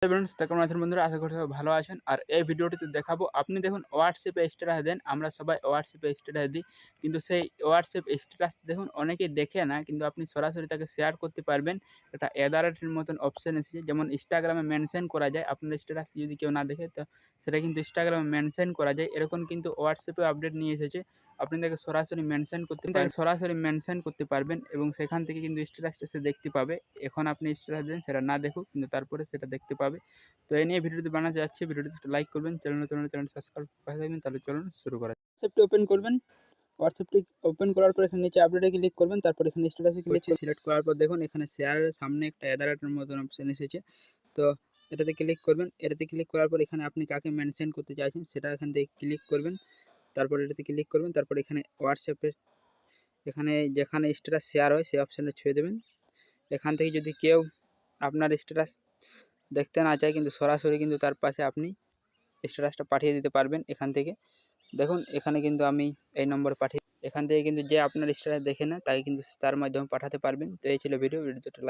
Friends কেমন আছেন বন্ধুরা? আশা করি সবাই ভালো আছেন। আর এই ভিডিওটিতে দেখাবো আপনি দেখুন হোয়াটসঅ্যাপে স্ট্যাটাস দেন, আমরা সবাই হোয়াটসঅ্যাপে স্ট্যাটাস দিই, কিন্তু সেই হোয়াটসঅ্যাপ স্ট্যাটাস দেখুন অনেকেই দেখে না, কিন্তু আপনি সরাসরি তাকে শেয়ার করতে পারবেন। এটা এর মতন অপশন এসেছে, যেমন ইনস্টাগ্রামে মেনশন করা যায়। আপনার স্ট্যাটাস যদি কেউ না দেখে তো সেটা কিন্তু ইনস্টাগ্রামে মেনশন করা যায়। এরকম কিন্তু হোয়াটসঅ্যাপে আপডেট নিয়ে এসেছে। আপনি তাকে সরাসরি মেনশন করতে পারবেন এবং সেখান থেকে কিন্তু স্ট্যাটাসটা সে দেখতে পাবে। এখন আপনি স্ট্যাটাস দেন, সেটা না দেখুক, কিন্তু তারপরে সেটা দেখতে পাবে। তো এই নিয়ে ভিডিওটি বানাতে যাচ্ছি। ভিডিওটি লাইক করবেন, চ্যানেল সাবস্ক্রাইব করে থাকবেন। তাহলে চলুন শুরু করা যাক। হোয়াটসঅ্যাপটি ওপেন করবেন। হোয়াটসঅ্যাপটি ওপেন করার পর এখানে নিচে আপডেটে ক্লিক করবেন, তারপর এখানে স্ট্যাটাসে ক্লিক করে সিলেক্ট করার পর দেখুন এখানে শেয়ারের সামনে একটা এর মতন অপশন এসেছে। তো এটাতে ক্লিক করবেন। এটাতে ক্লিক করার পর এখানে আপনি কাকে মেনশন করতে চাইছেন সেটা এখান থেকে ক্লিক করবেন। তারপর এটাতে ক্লিক করবেন, তারপর এখানে হোয়াটসঅ্যাপের এখানে যেখানে স্ট্যাটাস শেয়ার হয় সেই অপশানে ছুঁয়ে দেবেন। এখান থেকে যদি কেউ আপনার স্ট্যাটাস দেখতে না চায়, কিন্তু সরাসরি কিন্তু তার পাশে আপনি স্ট্যাটাসটা পাঠিয়ে দিতে পারবেন। এখান থেকে দেখুন এখানে কিন্তু আমি এই নম্বর পাঠিয়ে, এখান থেকে কিন্তু যে আপনার স্ট্যাটাস দেখে না তাকে কিন্তু তার মাধ্যমে পাঠাতে পারবেন। তো এই ছিল ভিডিওটা লাইক